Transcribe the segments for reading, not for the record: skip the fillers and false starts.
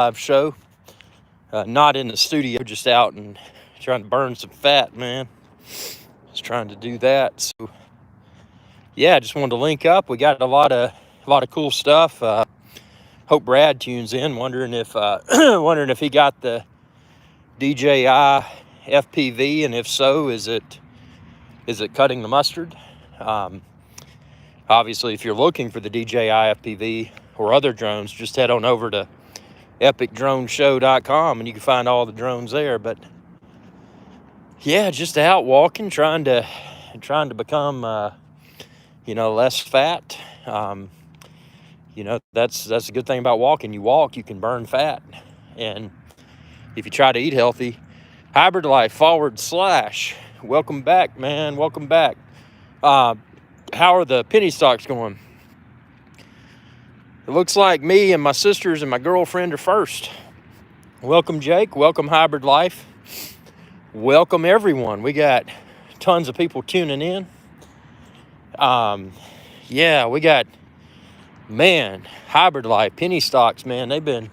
live show. Not in the studio, just out and trying to burn some fat, man. Just trying to do that. So, yeah, just wanted to link up. We got a lot of cool stuff. Hope Brad tunes in. Wondering if he got the DJI FPV, and if so, is it cutting the mustard? Obviously, if you're looking for the DJI FPV or other drones, just head on over to epicdroneshow.com and you can find all the drones there. But yeah, just out walking, trying to become less fat. That's a good thing about walking. You walk, you can burn fat. And if you try to eat healthy, Hybrid Life / welcome back, man. Welcome back. How are the penny stocks going? It looks like me and my sisters and my girlfriend are first. Welcome, Jake. Welcome, Hybrid Life. Welcome, everyone. We got tons of people tuning in. We got, Hybrid Life, penny stocks, man. They've been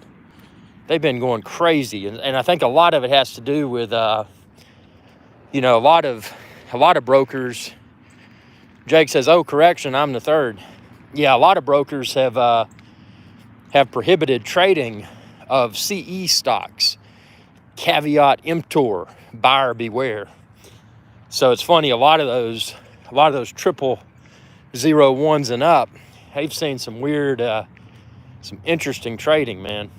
going crazy, and I think a lot of it has to do with a lot of brokers. Jake says, "Oh, correction, I'm the third." Yeah, a lot of brokers have prohibited trading of CE stocks. Caveat emptor, buyer beware. So it's funny, a lot of those 0001s and up, they've seen some weird, some interesting trading, man.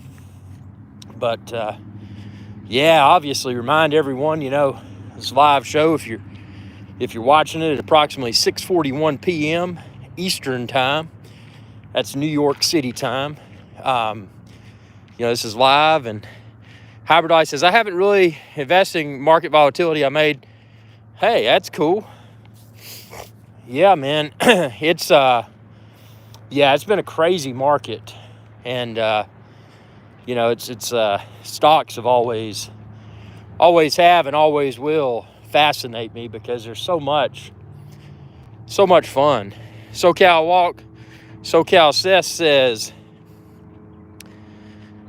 But obviously remind everyone, this live show, if you're watching it at approximately 6:41 p.m. Eastern time, that's New York City time. This is live, and Hybrid Life says, "I haven't really invested in market volatility. I made." Hey, that's cool. Yeah, man. It's been a crazy market, and it's stocks have always have and always will fascinate me because there's so much fun. SoCal Seth says,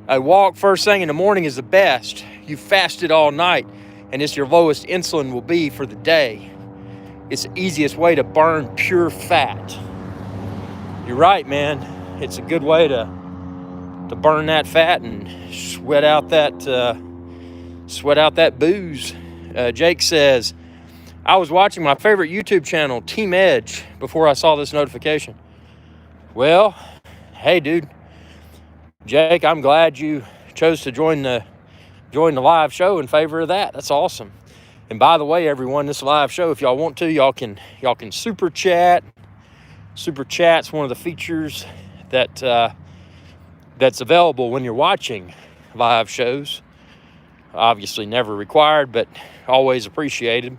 "A walk first thing in the morning is the best. You fasted all night, and it's your lowest insulin will be for the day. It's the easiest way to burn pure fat." You're right, man. It's a good way to burn that fat and sweat out that booze. Jake says, "I was watching my favorite YouTube channel, Team Edge, before I saw this notification." Well, hey, dude. Jake, I'm glad you chose to join the live show in favor of that. That's awesome. And by the way, everyone, this live show, if y'all want to, y'all can super chat. Super chat's one of the features that's available when you're watching live shows. Obviously never required, but always appreciated.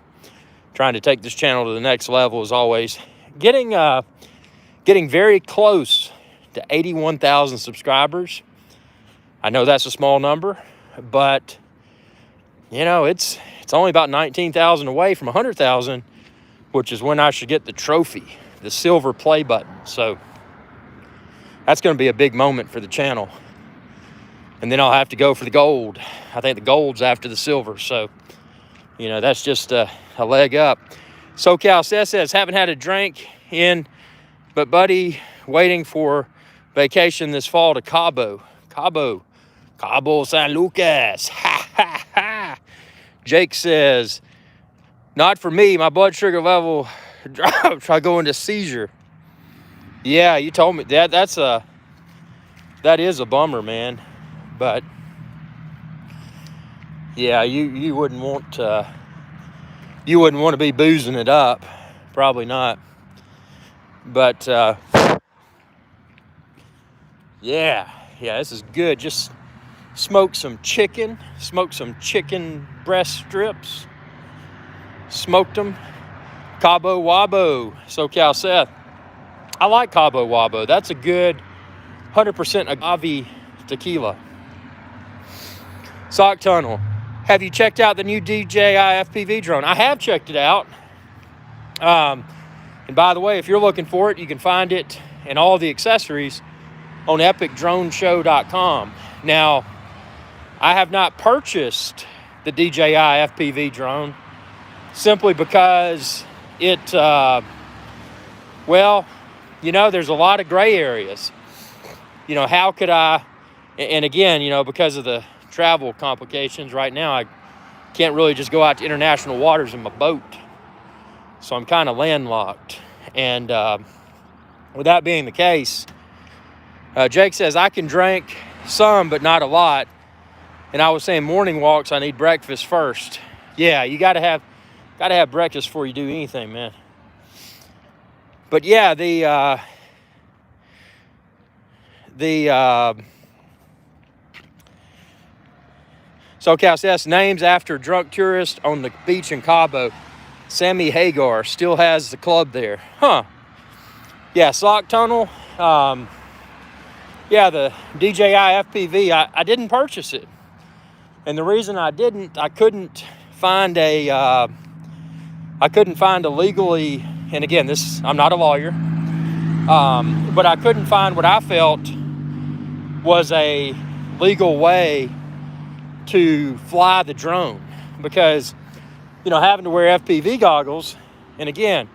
Trying to take this channel to the next level as always. Getting very close to 81,000 subscribers. I know that's a small number, but it's only about 19,000 away from 100,000, which is when I should get the trophy, the silver play button. So that's going to be a big moment for the channel. And then I'll have to go for the gold. I think the gold's after the silver. So, that's just a leg up. SoCal says, "Haven't had a drink in, but buddy, waiting for vacation this fall to Cabo, San Lucas." Ha, ha, ha. Jake says, "Not for me. My blood sugar level dropped. I go into seizure." Yeah, you told me that. That is a bummer, man. But yeah, you wouldn't want to be boozing it up. Probably not. But this is good. Just smoke some chicken breast strips. Smoked them. Cabo Wabo, SoCal Seth. I like Cabo Wabo. That's a good 100% agave tequila. Sock Tunnel. Have you checked out the new DJI FPV drone? I have checked it out. And by the way, if you're looking for it, you can find it and all the accessories on epicdroneshow.com. Now, I have not purchased the DJI FPV drone simply because it, well, you know, there's a lot of gray areas. You know, how could I, and again, you know, because of the travel complications right now, I can't really just go out to international waters in my boat. So I'm kind of landlocked. And with that being the case, Jake says, I can drink some, but not a lot. And I was saying morning walks, I need breakfast first. Yeah, you gotta have breakfast before you do anything, man. But yeah, the SoCal says names after drunk tourist on the beach in Cabo. Sammy Hagar still has the club there. Huh. Yeah, Sock Tunnel. Yeah, the DJI FPV, I didn't purchase it. And the reason I didn't, I couldn't find a legally, and again, I'm not a lawyer, but I couldn't find what I felt was a legal way to fly the drone, because, you know, having to wear FPV goggles, and again,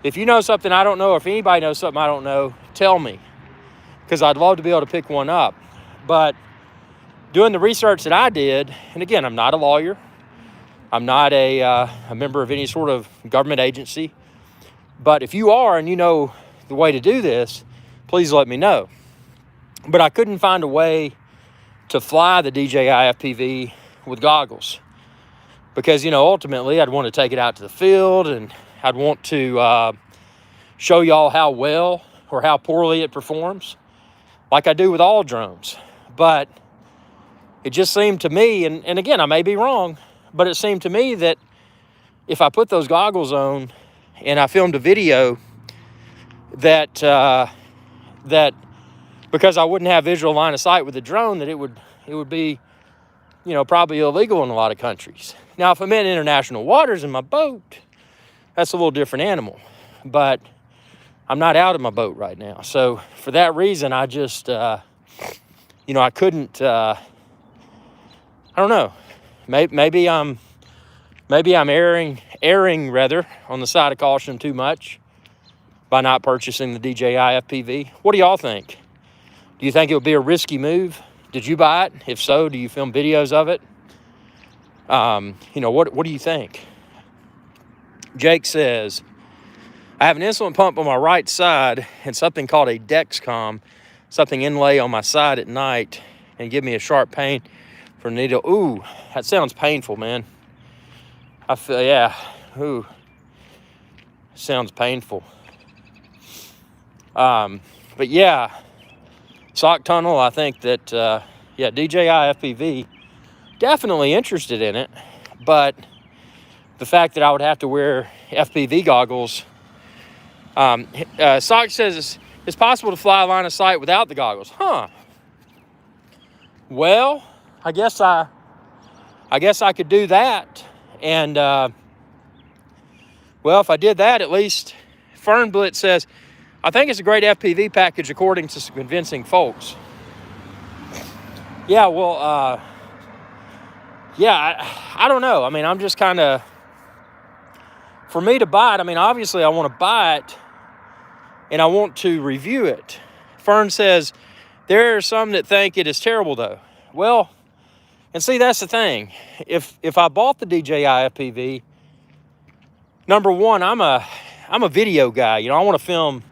if you know something I don't know, if anybody knows something I don't know, tell me, because I'd love to be able to pick one up. But doing the research that I did, and again, I'm not a lawyer, I'm not a member of any sort of government agency, but if you are and you know the way to do this, please let me know. But I couldn't find a way to fly the DJI FPV with goggles, because, you know, ultimately I'd want to take it out to the field and I'd want to show y'all how well or how poorly it performs, like I do with all drones. But it just seemed to me, and again, I may be wrong, but it seemed to me that if I put those goggles on and I filmed a video, that because I wouldn't have visual line of sight with the drone, that it would be, you know, probably illegal in a lot of countries. Now, if I'm in international waters in my boat, that's a little different animal. But I'm not out of my boat right now. So for that reason, I just, you know, I couldn't, I don't know. Maybe I'm erring rather on the side of caution too much by not purchasing the DJI FPV. What do y'all think? Do you think it would be a risky move? Did you buy it? If so, do you film videos of it? You know, what do you think? Jake says, I have an insulin pump on my right side and something called a Dexcom, something inlay on my side at night, and give me a sharp pain for a needle. Ooh, that sounds painful, man. I feel, yeah, ooh, sounds painful. But yeah, Sock Tunnel, I think that, yeah, DJI FPV, definitely interested in it, but the fact that I would have to wear FPV goggles, Sock says it's possible to fly line of sight without the goggles. Huh. Well, I guess I could do that. And, well, if I did that, at least Fernblitz says, I think it's a great FPV package according to some convincing folks. Yeah, well, yeah, I don't know. I mean, I'm just kind of, for me to buy it, I mean, obviously I want to buy it and I want to review it. Fern says, there are some that think it is terrible though. Well, and see, that's the thing. If I bought the DJI FPV, number one, I'm a video guy. You know, I want to film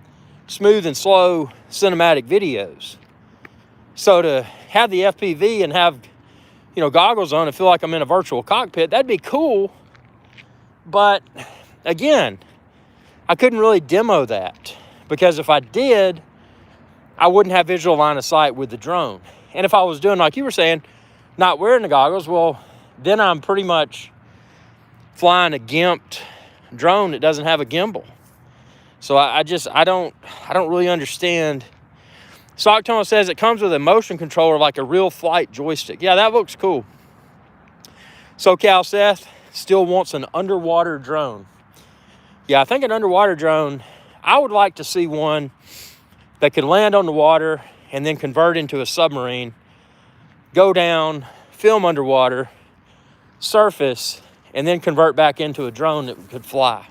smooth and slow cinematic videos. So to have the FPV and have, you know, goggles on and feel like I'm in a virtual cockpit, that'd be cool. But again, I couldn't really demo that, because if I did, I wouldn't have visual line of sight with the drone. And if I was doing, like you were saying, not wearing the goggles, well, then I'm pretty much flying a gimped drone that doesn't have a gimbal. So I don't really understand. Sock Tunnel says it comes with a motion controller like a real flight joystick. Yeah, that looks cool. SoCal Seth still wants an underwater drone. Yeah, I think an underwater drone, I would like to see one that could land on the water and then convert into a submarine, go down, film underwater, surface, and then convert back into a drone that could fly.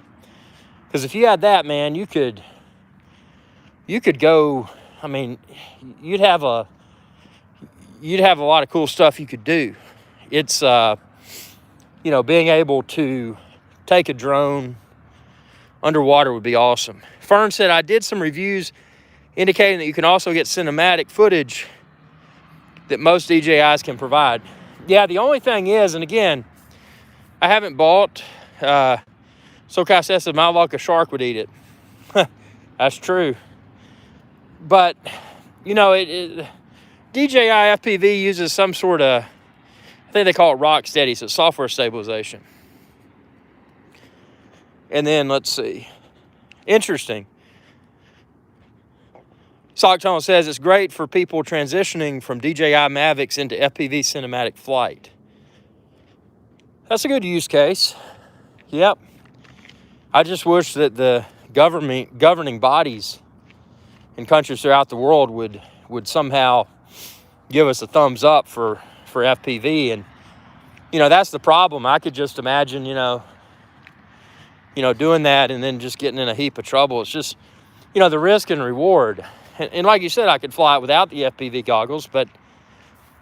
Because if you had that, man, you could go, I mean, you'd have a lot of cool stuff you could do. It's, being able to take a drone underwater would be awesome. Fern said, I did some reviews indicating that you can also get cinematic footage that most DJIs can provide. Yeah, the only thing is, and again, I haven't bought, SoCal says my luck, a shark would eat it. That's true. But, DJI FPV uses some sort of, I think they call it rock steady, so it's software stabilization. And then, let's see. Interesting. Socktone says it's great for people transitioning from DJI Mavics into FPV cinematic flight. That's a good use case. Yep. I just wish that the governing bodies in countries throughout the world would somehow give us a thumbs up for FPV. And, that's the problem. I could just imagine, doing that and then just getting in a heap of trouble. It's just, the risk and reward. And like you said, I could fly it without the FPV goggles, but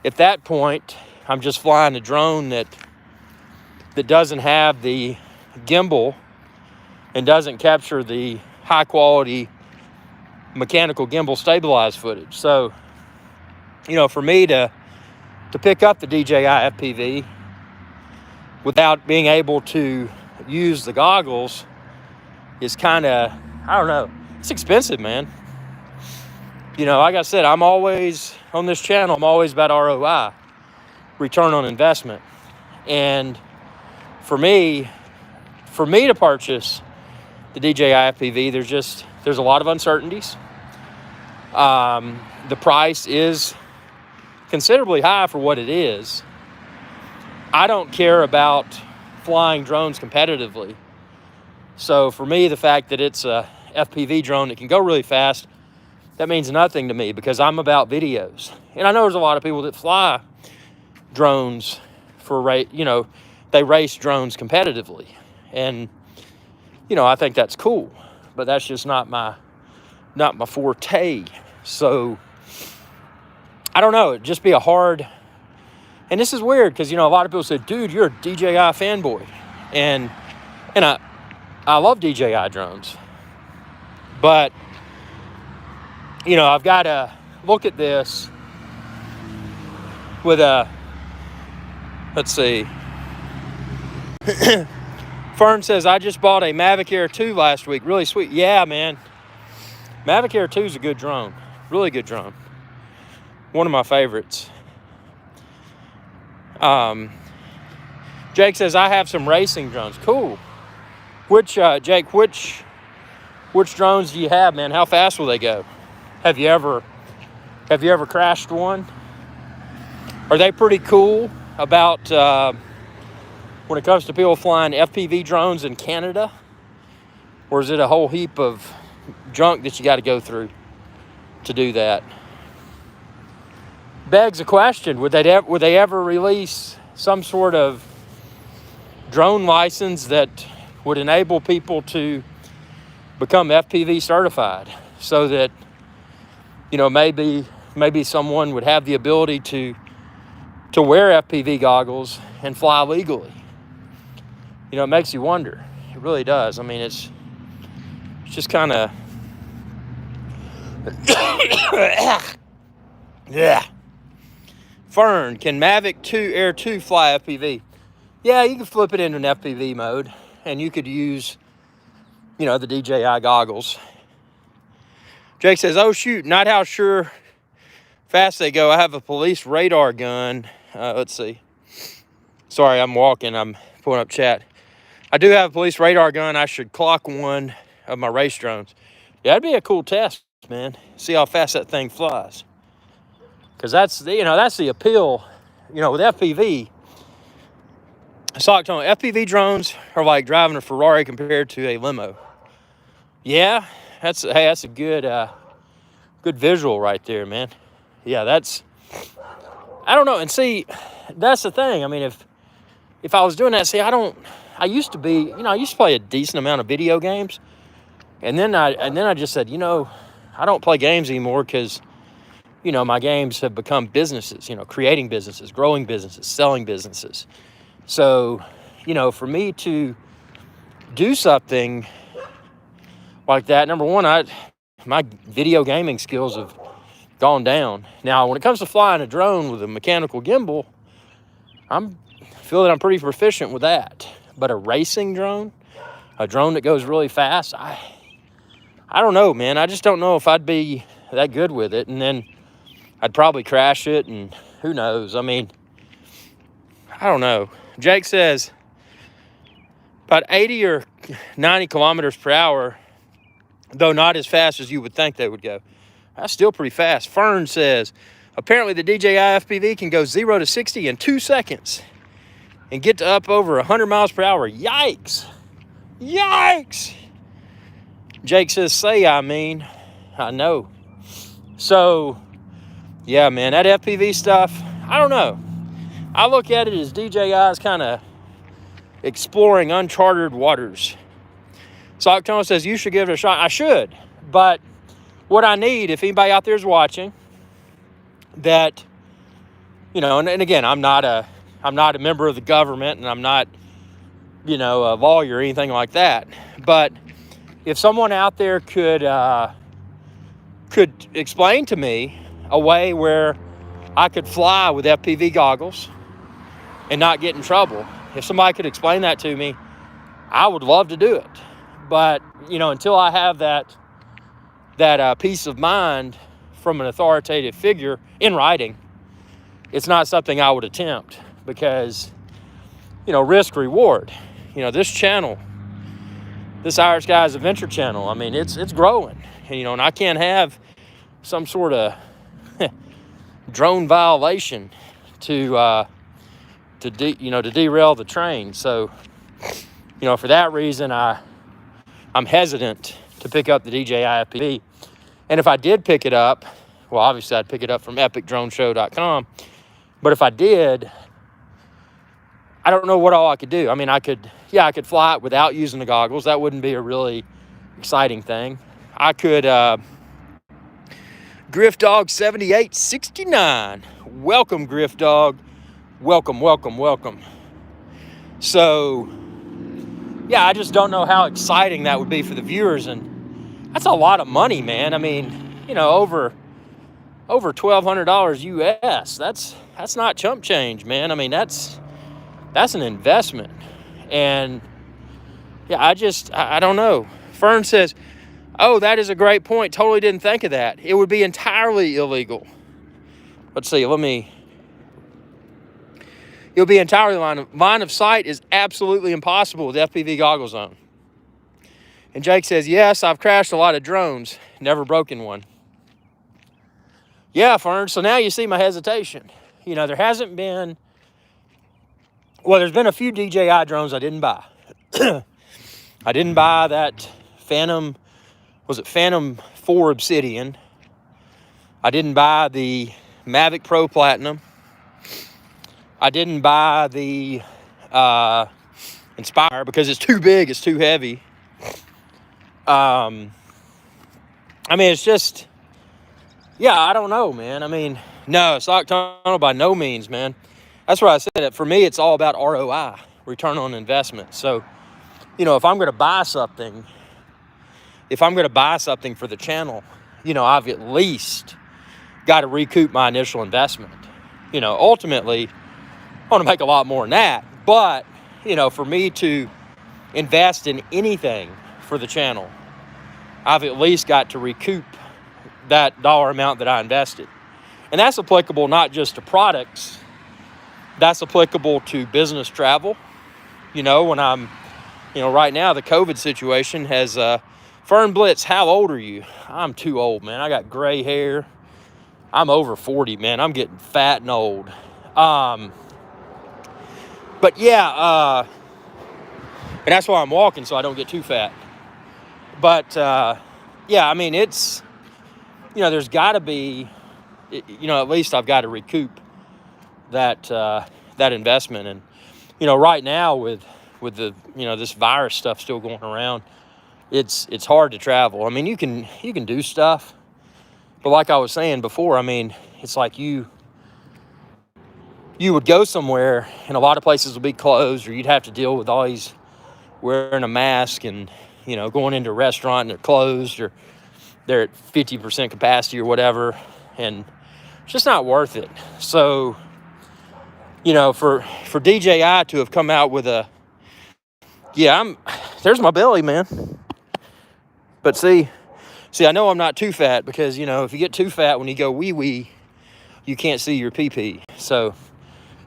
at that point, I'm just flying a drone that doesn't have the gimbal and doesn't capture the high quality mechanical gimbal stabilized footage. So, for me to pick up the DJI FPV without being able to use the goggles is kind of, I don't know, it's expensive, man. Like I said, I'm always, on this channel, I'm always about ROI, return on investment. And for me to purchase the DJI FPV, there's a lot of uncertainties. The price is considerably high for what it is. I don't care about flying drones competitively. So for me, the fact that it's a FPV drone that can go really fast, that means nothing to me because I'm about videos. And I know there's a lot of people that fly drones they race drones competitively. And, I think that's cool, but that's just not my forte. So I don't know, it'd just be a hard, and this is weird because, a lot of people say, dude, you're a DJI fanboy. And I love DJI drones, but, I've got to look at this with let's see. Fern says, I just bought a Mavic Air 2 last week. Really sweet. Yeah, man. Mavic Air 2 is a good drone. Really good drone. One of my favorites. Jake says, I have some racing drones. Cool. Jake, which drones do you have, man? How fast will they go? Have you ever crashed one? Are they pretty cool about when it comes to people flying FPV drones in Canada? Or is it a whole heap of junk that you got to go through to do that? Begs a question, would they ever release some sort of drone license that would enable people to become FPV certified so that, maybe someone would have the ability to wear FPV goggles and fly legally? It makes you wonder. It really does. I mean, it's just kind of, yeah. Fern, can Mavic 2 Air 2 fly FPV? Yeah, you can flip it into an FPV mode, and you could use, the DJI goggles. Jake says, oh, shoot, not how sure fast they go. I have a police radar gun. Let's see. Sorry, I'm walking. I'm pulling up chat. I do have a police radar gun. I should clock one of my race drones. Yeah, that'd be a cool test, man. See how fast that thing flies. Because that's the appeal, with FPV. Socktone, FPV drones are like driving a Ferrari compared to a limo. Yeah, that's a good visual right there, man. Yeah, I don't know. And see, that's the thing. I mean, if I was doing that, see, I used to be, I used to play a decent amount of video games. And then I just said, I don't play games anymore because, my games have become businesses, creating businesses, growing businesses, selling businesses. So, for me to do something like that, number one, my video gaming skills have gone down. Now, when it comes to flying a drone with a mechanical gimbal, I feel that I'm pretty proficient with that. But a racing drone, a drone that goes really fast, I don't know, man. I just don't know if I'd be that good with it. And then I'd probably crash it, and who knows? I mean, I don't know. Jake says about 80 or 90 kilometers per hour, though not as fast as you would think they would go. That's still pretty fast. Fern says, apparently the DJI FPV can go 0 to 60 in 2 seconds and get to up over 100 miles per hour. Yikes. Yikes. Jake says, I know. So, yeah, man, that FPV stuff, I don't know. I look at it as DJI's kind of exploring uncharted waters. Sock Tone says, you should give it a shot. I should, but what I need, if anybody out there is watching, that, and again, I'm not a member of the government, and I'm not, a lawyer or anything like that, but if someone out there could explain to me a way where I could fly with FPV goggles and not get in trouble, if somebody could explain that to me, I would love to do it. But, until I have that peace of mind from an authoritative figure in writing, it's not something I would attempt because, risk reward. This channel, this Irish Guys Adventure channel, I mean, it's growing, and I can't have some sort of drone violation to derail the train. So, for that reason, I'm hesitant to pick up the DJI FPV. And if I did pick it up, well, obviously I'd pick it up from epicdroneshow.com. But if I did, I don't know what all I could do. I mean, I could fly it without using the goggles. That wouldn't be a really exciting thing. I could, Griffdog 7869. Welcome, Griffdog. Welcome, welcome, welcome. So, yeah, I just don't know how exciting that would be for the viewers. And that's a lot of money, man. I mean, over $1,200 US. That's not chump change, man. I mean, that's an investment. And yeah, I don't know. Fern says, oh, that is a great point. Totally didn't think of that. It would be entirely illegal. Let's see, it'll be entirely line of sight is absolutely impossible with FPV goggles on. And Jake says, yes, I've crashed a lot of drones, never broken one. Yeah, Fern, so now you see my hesitation. There hasn't been, there's been a few DJI drones I didn't buy. I didn't buy that Phantom 4 Obsidian. I didn't buy the Mavic Pro Platinum. I didn't buy the Inspire because it's too big, it's too heavy. I mean, it's just, yeah, I don't know, man. I mean, no, Sock Tunnel by no means, man. That's what I said. For me, it's all about ROI, return on investment. So, if I'm going to buy something, for the channel, I've at least got to recoup my initial investment. Ultimately, I want to make a lot more than that. But, for me to invest in anything for the channel, I've at least got to recoup that dollar amount that I invested. And that's applicable not just to products, that's applicable to business travel. When I'm, right now the COVID situation has, Fern Blitz, how old are you? I'm too old, man. I got gray hair. I'm over 40, man. I'm getting fat and old. But yeah, and that's why I'm walking, so I don't get too fat. But, yeah, I mean, it's, there's got to be, at least I've got to recoup that investment. And right now with the this virus stuff still going around, it's hard to travel. I mean, you can do stuff, but like I was saying before, I mean, it's like you would go somewhere and a lot of places would be closed, or you'd have to deal with all these wearing a mask and going into a restaurant and they're closed, or they're at 50% capacity or whatever, and it's just not worth it. So for DJI to have come out with there's my belly, man. But see, I know I'm not too fat, because if you get too fat when you go wee, you can't see your pee. So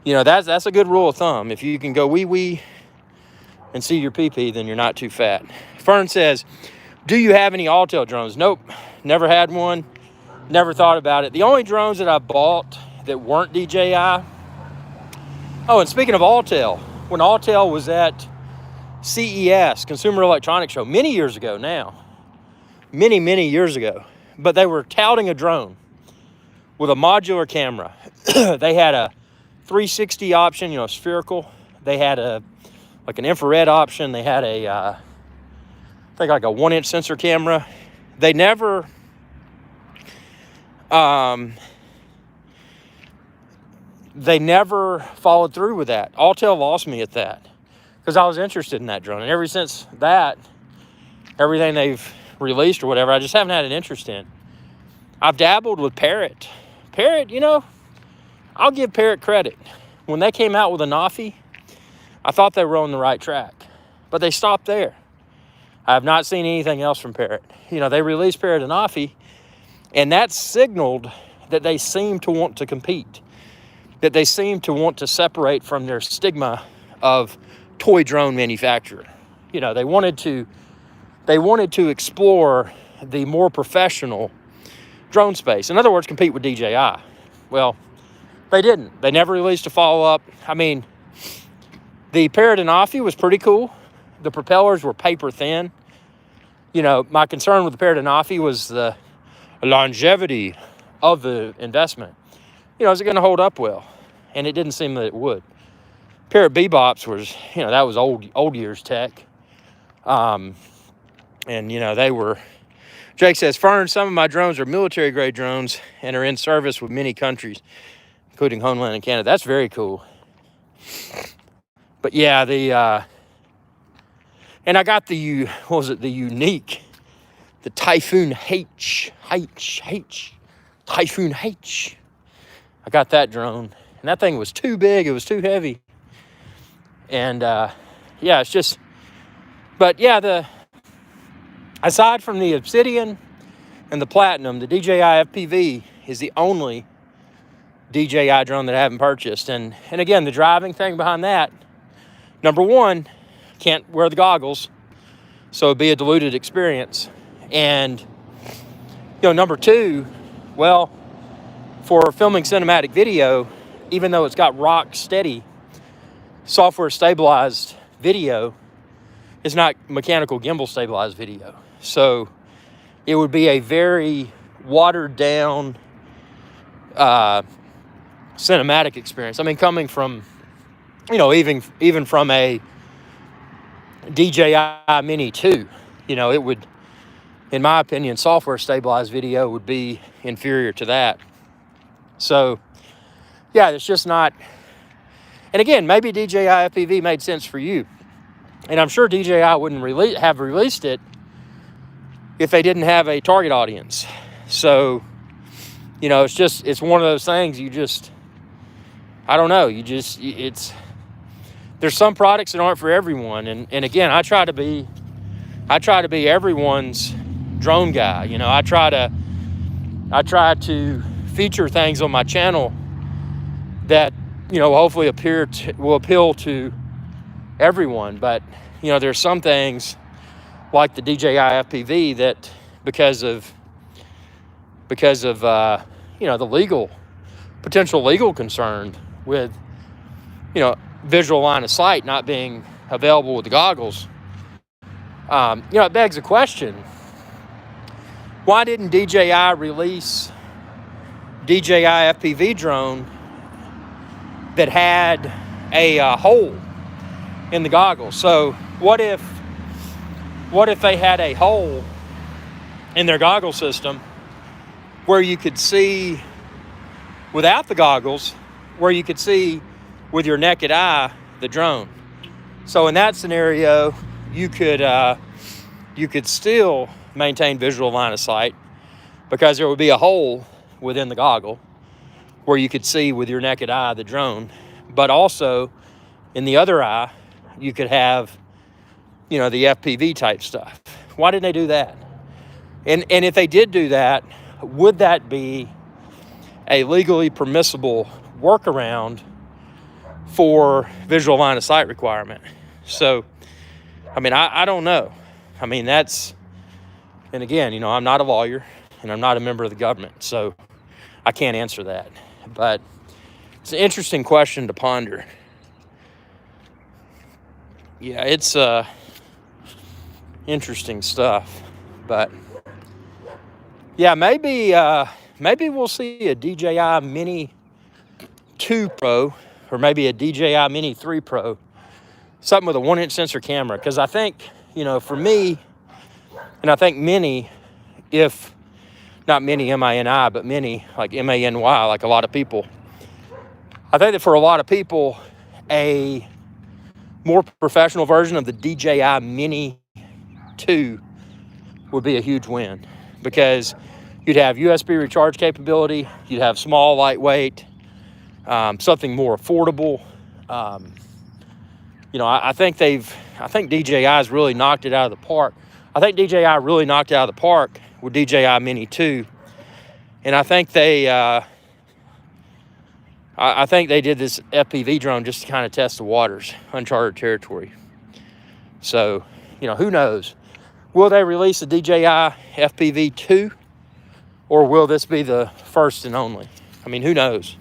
that's a good rule of thumb. If you can go wee and see your pee, then you're not too fat. Fern says, do you have any Autel drones? Nope, never had one, never thought about it. The only drones that I bought that weren't DJI. Oh, and speaking of Autel, when Autel was at CES, Consumer Electronics Show, many years ago now, many years ago, but they were touting a drone with a modular camera. They had a 360 option, spherical. They had an infrared option. They had I think like a 1-inch sensor camera. They never followed through with that. Autel lost me at that, because I was interested in that drone. And ever since that, everything they've released or whatever, I just haven't had an interest in. I've dabbled with Parrot. I'll give Parrot credit. When they came out with a Nafi, I thought they were on the right track, but they stopped there. I have not seen anything else from Parrot. They released Parrot and Nafi, and that signaled that they seem to want to compete, that they seem to want to separate from their stigma of toy drone manufacturer. They wanted to explore the more professional drone space. In other words, compete with DJI. Well, they didn't. They never released a follow-up. I mean, the Parrot and Nafi was pretty cool. The propellers were paper thin. My concern with the Parrot and Nafi was the longevity of the investment. Is it going to hold up well? And it didn't seem that it would. Parrot Bebops was, that was old years tech. And they were, Jake says, Fern, some of my drones are military grade drones and are in service with many countries, including Homeland and Canada. That's very cool. But yeah, and I got the Unique, the Typhoon H. Typhoon H. I got that drone, and that thing was too big. It was too heavy. And it's just, but yeah, aside from the Obsidian and the Platinum, the DJI FPV is the only DJI drone that I haven't purchased. And again, the driving thing behind that, number one, can't wear the goggles, so it'd be a diluted experience. And number two, well, for filming cinematic video, even though it's got rock steady software stabilized video, it's not mechanical gimbal stabilized video. So it would be a very watered down cinematic experience. I mean, coming from, even from a DJI Mini 2, it would, in my opinion, software stabilized video would be inferior to that. So yeah, it's just not. And again, maybe DJI FPV made sense for you, and I'm sure DJI wouldn't have released it if they didn't have a target audience. So it's one of those things. I don't know. There's some products that aren't for everyone. And again, I try to be everyone's drone guy. I try to feature things on my channel that, hopefully will appeal to everyone. But, there's some things like the DJI FPV that because of the potential legal concern with, visual line of sight not being available with the goggles, it begs a question. Why didn't DJI release DJI FPV drone that had a hole in the goggles. So what if they had a hole in their goggle system where you could see without the goggles, where you could see with your naked eye the drone? So in that scenario, you could still maintain visual line of sight because there would be a hole within the goggle where you could see with your naked eye the drone, but also in the other eye you could have, the FPV type stuff. Why didn't they do that? And if they did do that, would that be a legally permissible workaround for visual line of sight requirement? So, I don't know. And again, I'm not a lawyer and I'm not a member of the government, so I can't answer that. But it's an interesting question to ponder. Yeah, it's interesting stuff. But yeah, maybe we'll see a DJI Mini 2 Pro or maybe a DJI Mini 3 Pro, something with a 1-inch sensor camera. Because I think, for me, and I think Mini, if not Mini, M-I-N-I, but Mini, like M-A-N-Y, like a lot of people, I think that for a lot of people, a more professional version of the DJI Mini 2 would be a huge win, because you'd have USB recharge capability, you'd have small, lightweight, something more affordable. I think DJI's really knocked it out of the park. I think DJI really knocked it out of the park with DJI Mini 2, and I think they did this FPV drone just to kind of test the waters, uncharted territory. So, who knows? Will they release the DJI FPV 2, or will this be the first and only? Who knows?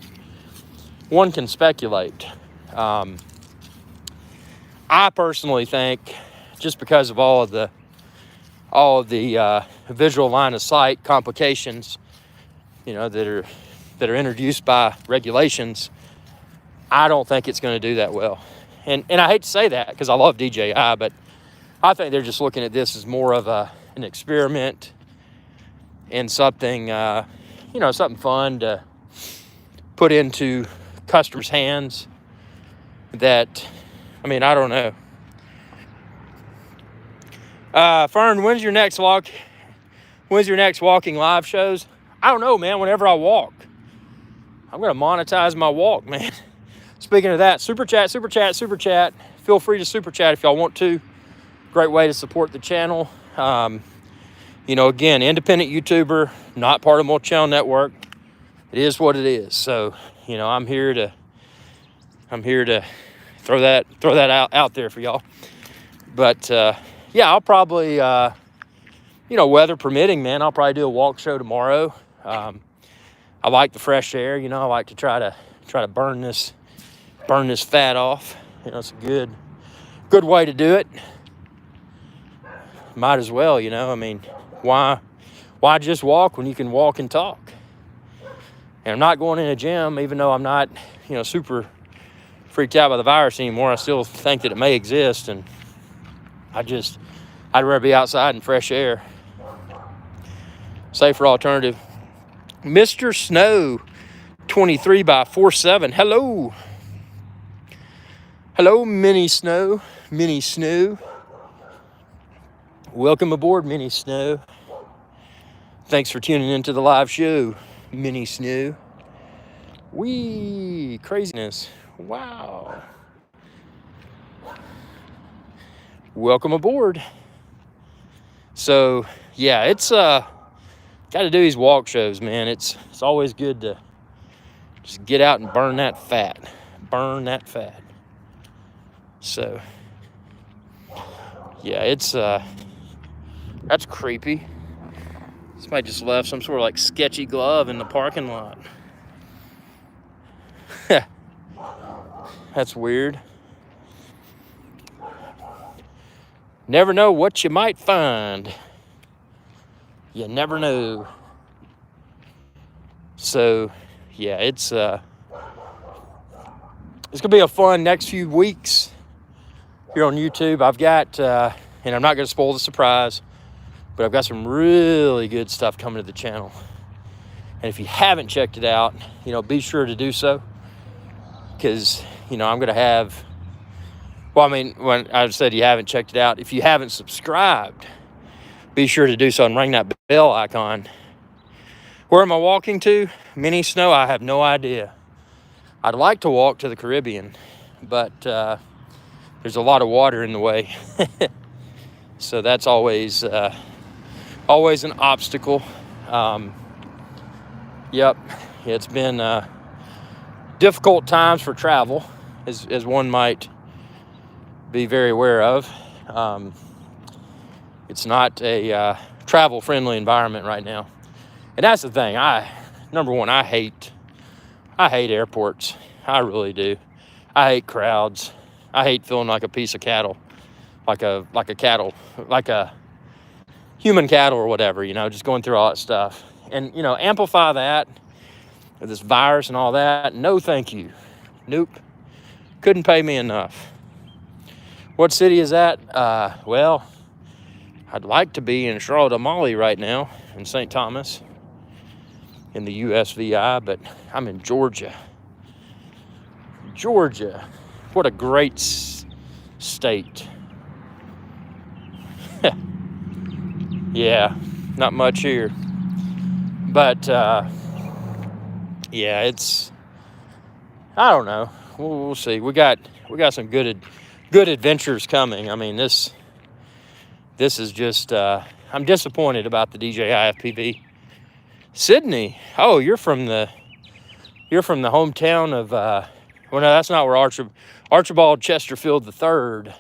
One can speculate. I personally think, just because of all of the visual line of sight complications, that are introduced by regulations, I don't think it's going to do that well. And I hate to say that because I love DJI, but I think they're just looking at this as more of an experiment and something, something fun to put into customers' hands that, I don't know. Fern, when's your next walking live shows? I don't know, man. Whenever I walk, I'm going to monetize my walk, man. Speaking of that, super chat. Feel free to super chat if y'all want to. Great way to support the channel. Again, independent YouTuber, not part of Multi-Channel Network. It is what it is. So, I'm here to throw that out there for y'all. But yeah, I'll probably weather permitting, man, I'll probably do a walk show tomorrow. I like the fresh air, I like to try to burn this fat off. It's a good way to do it. Might as well, why just walk when you can walk and talk? And I'm not going in a gym, even though I'm not, super freaked out by the virus anymore. I still think that it may exist, and I'd rather be outside in fresh air. Safer alternative. Mr. Snow 23x47. Hello, Mini Snow. Welcome aboard, Mini Snow. Thanks for tuning into the live show, Mini Snow. Wee, craziness. Wow. Welcome aboard. So, yeah, it's got to do these walk shows, man. It's always good to just get out and burn that fat. So, yeah, it's that's creepy. Somebody just left some sort of sketchy glove in the parking lot. That's weird. Never know what you might find. You never know. So, yeah, it's it's going to be a fun next few weeks here on YouTube. I've got, and I'm not going to spoil the surprise, but I've got some really good stuff coming to the channel. And if you haven't checked it out, be sure to do so. Because, I'm going to have, when I said you haven't checked it out, if you haven't subscribed, be sure to do so and ring that bell icon. Where am I walking to? Mini snow? I have no idea. I'd like to walk to the Caribbean, but there's a lot of water in the way. So that's always an obstacle. Yep, it's been difficult times for travel, as one might be very aware of. It's not a travel-friendly environment right now. And that's the thing. Number one, I hate airports. I really do. I hate crowds. I hate feeling like a piece of cattle, like a human cattle or whatever, just going through all that stuff. And, amplify that with this virus and all that. No, thank you. Nope. Couldn't pay me enough. What city is that? Well, I'd like to be in Charlotte, Mali right now, in St. Thomas, in the USVI, but I'm in Georgia. Georgia. What a great state. Yeah, not much here. But, yeah, I don't know. We'll see. We got some good adventures coming. I mean, this is just, I'm disappointed about the DJI FPV. Sydney. Oh, you're from the hometown of, well, no, that's not where Archibald Chesterfield III,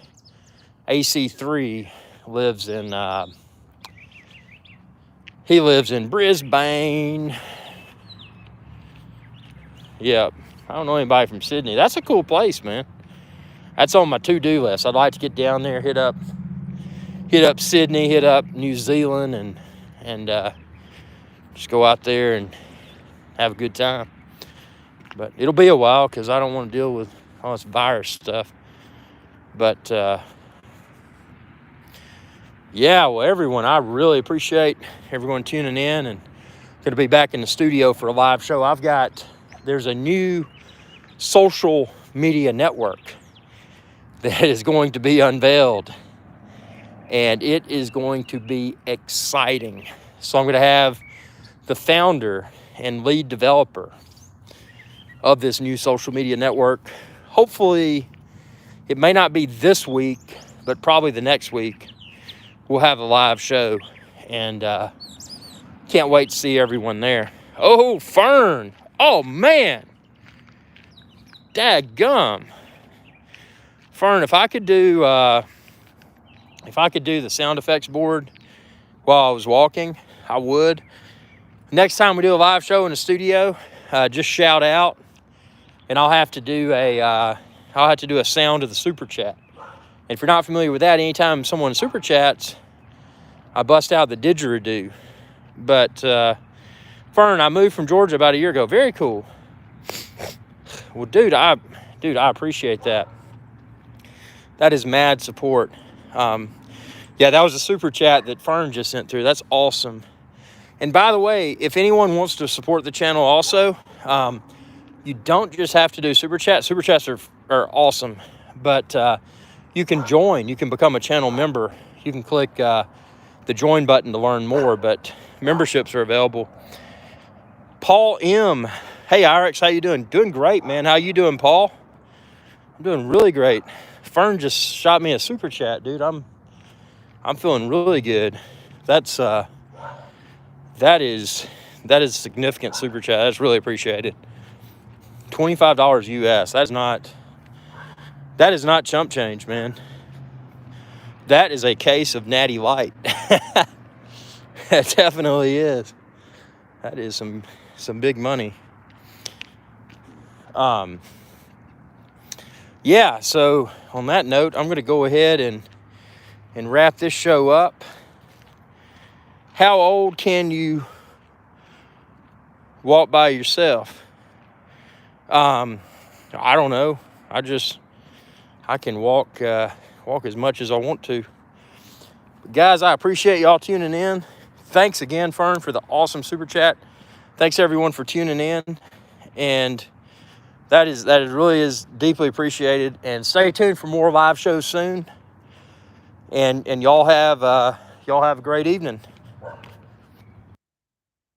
AC3, lives in. He lives in Brisbane. Yep. I don't know anybody from Sydney. That's a cool place, man. That's on my to-do list. I'd like to get down there, hit up Sydney, hit up New Zealand, and just go out there and have a good time. But it'll be a while because I don't want to deal with all this virus stuff. But yeah, well, everyone, I really appreciate everyone tuning in, and going to be back in the studio for a live show. There's a new social media network that is going to be unveiled, and it is going to be exciting. So I'm going to have the founder and lead developer of this new social media network. Hopefully, it may not be this week, but probably the next week, we'll have a live show, and can't wait to see everyone there. Oh, Fern. Oh, man. Dadgum. Fern, if I could do the sound effects board while I was walking, I would. Next time we do a live show in the studio, just shout out, and I'll have to do a sound of the super chat. And if you're not familiar with that, anytime someone super chats, I bust out the didgeridoo. But Fern, I moved from Georgia about a year ago. Very cool. Well, dude, I appreciate that. That is mad support. Yeah, that was a super chat that Fern just sent through. That's awesome. And by the way, if anyone wants to support the channel also, you don't just have to do super chat. Super chats are awesome, but you can join. You can become a channel member. You can click the join button to learn more, but memberships are available. Paul M. Hey, Irix, how you doing? Doing great, man. How you doing, Paul? I'm doing really great. Fern just shot me a super chat, dude. I'm feeling really good. That is significant super chat. That's really appreciated. $25 US. That is not chump change, man. That is a case of Natty Light. That definitely is. That is some big money. Yeah, so on that note, I'm going to go ahead and wrap this show up. How old can you walk by yourself? I don't know. I can walk as much as I want to. But guys, I appreciate y'all tuning in. Thanks again, Fern, for the awesome super chat. Thanks everyone for tuning in, and that really is deeply appreciated. And stay tuned for more live shows soon. And y'all have a great evening.